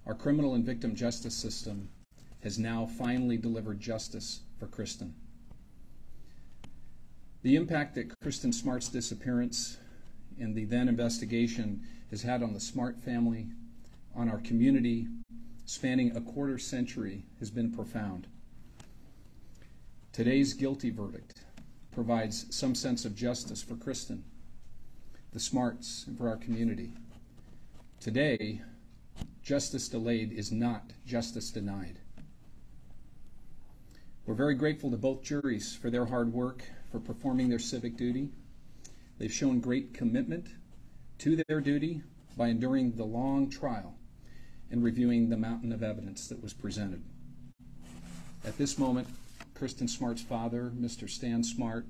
Our criminal and victim justice system has now finally delivered justice for Kristin. The impact that Kristin Smart's disappearance and the then investigation has had on the Smart family, on our community, spanning a quarter century, has been profound. Today's guilty verdict provides some sense of justice for Kristin, the Smarts, and for our community. Today, justice delayed is not justice denied. We're very grateful to both juries for their hard work, for performing their civic duty. They've shown great commitment to their duty by enduring the long trial and reviewing the mountain of evidence that was presented. At this moment, Kristin Smart's father, Mr. Stan Smart,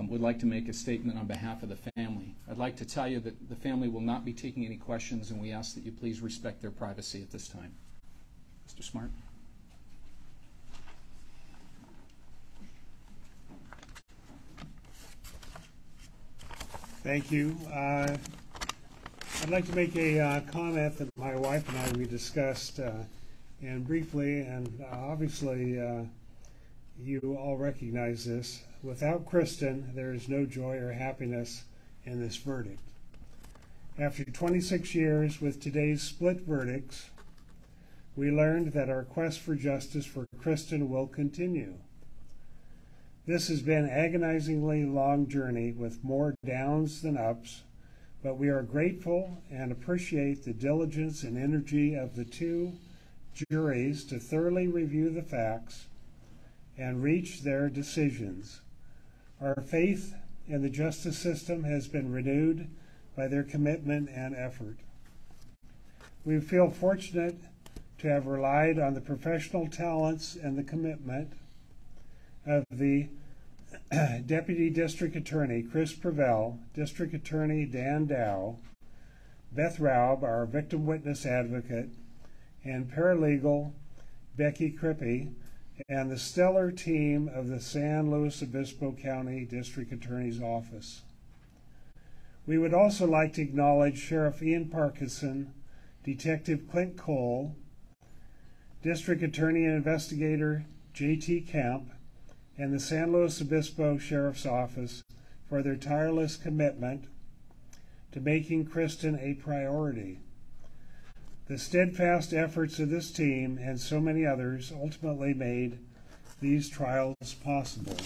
would like to make a statement on behalf of the family. I'd like to tell you that the family will not be taking any questions, and we ask that you please respect their privacy at this time. Mr. Smart. Thank you. I'd like to make a comment that my wife and I, we discussed and briefly, and obviously you all recognize this. Without Kristin, there is no joy or happiness in this verdict. After 26 years with today's split verdicts, we learned that our quest for justice for Kristin will continue. This has been an agonizingly long journey with more downs than ups, but we are grateful and appreciate the diligence and energy of the two juries to thoroughly review the facts and reach their decisions. Our faith in the justice system has been renewed by their commitment and effort. We feel fortunate to have relied on the professional talents and the commitment of the Deputy District Attorney Chris Prevel, District Attorney Dan Dow, Beth Raub, our victim witness advocate, and paralegal Becky Crippy, and the stellar team of the San Luis Obispo County District Attorney's Office. We would also like to acknowledge Sheriff Ian Parkinson, Detective Clint Cole, District Attorney and Investigator J.T. Kemp, and the San Luis Obispo Sheriff's Office for their tireless commitment to making Kristin a priority. The steadfast efforts of this team and so many others ultimately made these trials possible.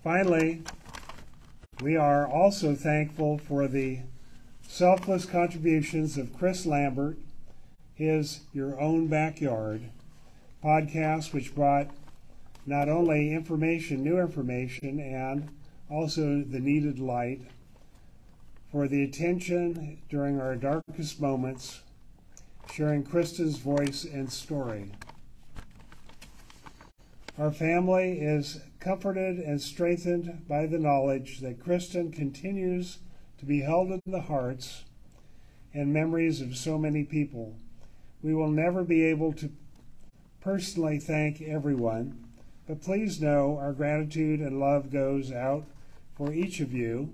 Finally, we are also thankful for the selfless contributions of Chris Lambert, his Your Own Backyard podcast, which brought not only new information, and also the needed light, for the attention during our darkest moments, sharing Kristin's voice and story. Our family is comforted and strengthened by the knowledge that Kristin continues to be held in the hearts and memories of so many people. We will never be able to personally thank everyone, but please know our gratitude and love goes out for each of you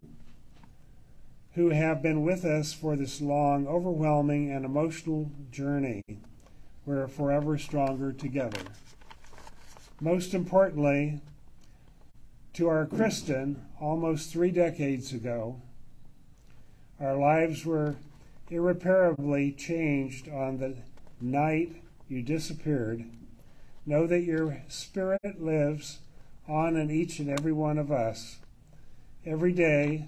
who have been with us for this long, overwhelming, and emotional journey. We're forever stronger together. Most importantly, to our Kristin, almost 3 decades ago, our lives were irreparably changed on the night you disappeared. Know that your spirit lives on in each and every one of us. Every day,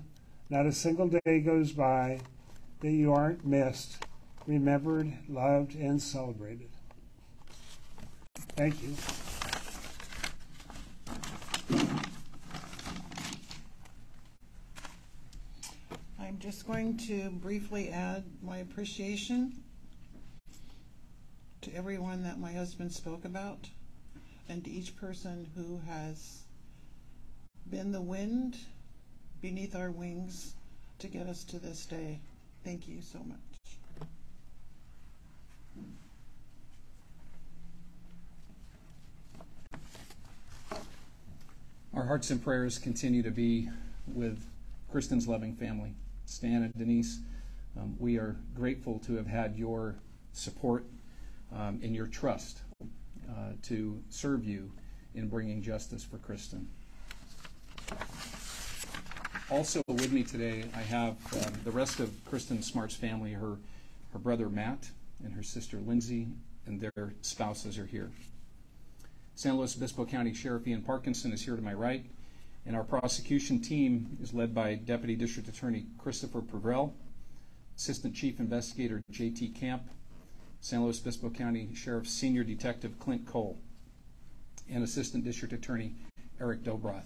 not a single day goes by that you aren't missed, remembered, loved, and celebrated. Thank you. I'm just going to briefly add my appreciation to everyone that my husband spoke about, and to each person who has been the wind beneath our wings to get us to this day. Thank you so much. Our hearts and prayers continue to be with Kristin's loving family, Stan and Denise. We are grateful to have had your support and your trust to serve you in bringing justice for Kristin. Also with me today, I have the rest of Kristin Smart's family. Her brother Matt and her sister Lindsay and their spouses are here. San Luis Obispo County Sheriff Ian Parkinson is here to my right, and our prosecution team is led by Deputy District Attorney Christopher Prevrell, Assistant Chief Investigator J.T. Camp, San Luis Obispo County Sheriff Senior Detective Clint Cole, and Assistant District Attorney Eric Dobroth.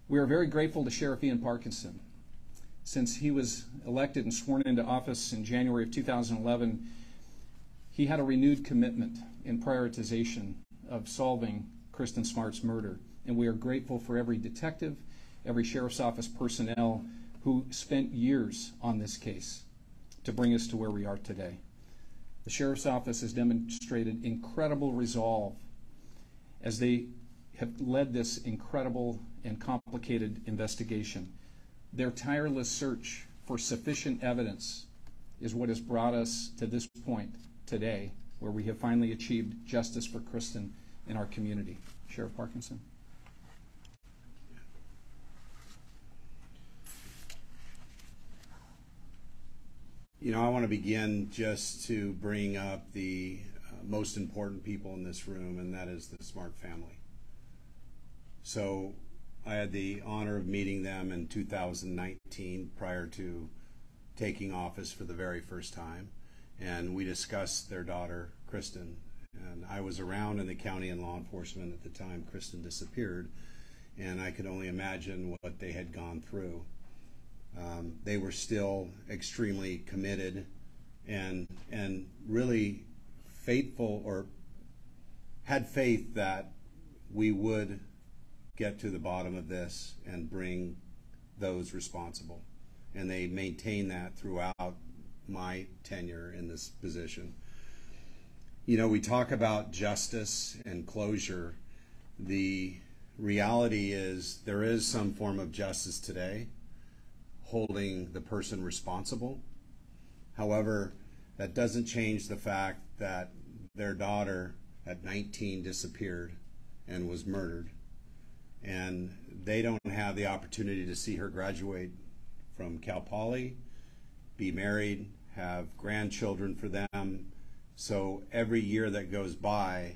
We are very grateful to Sheriff Ian Parkinson. Since he was elected and sworn into office in January of 2011, he had a renewed commitment and prioritization of solving Kristin Smart's murder. And we are grateful for every detective, every Sheriff's Office personnel who spent years on this case to bring us to where we are today. The Sheriff's Office has demonstrated incredible resolve as they have led this incredible and complicated investigation. Their tireless search for sufficient evidence is what has brought us to this point today, where we have finally achieved justice for Kristin in our community. Sheriff Parkinson. You know, I want to begin just to bring up the most important people in this room, and that is the Smart family. So I had the honor of meeting them in 2019 prior to taking office for the very first time, and we discussed their daughter, Kristin. And I was around in the county in law enforcement at the time Kristin disappeared, and I could only imagine what they had gone through. They were still extremely committed and really faithful, or had faith that we would get to the bottom of this and bring those responsible. And they maintained that throughout my tenure in this position. You know, we talk about justice and closure. The reality is there is some form of justice today, holding the person responsible. However, that doesn't change the fact that their daughter at 19 disappeared and was murdered, and they don't have the opportunity to see her graduate from Cal Poly, be married, have grandchildren for them. So every year that goes by,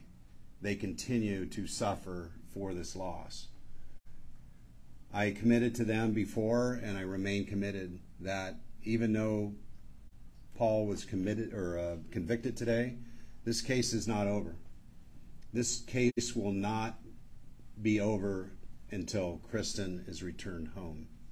they continue to suffer for this loss. I committed to them before, and I remain committed that even though Paul was convicted today, this case is not over. This case will not be over until Kristin is returned home.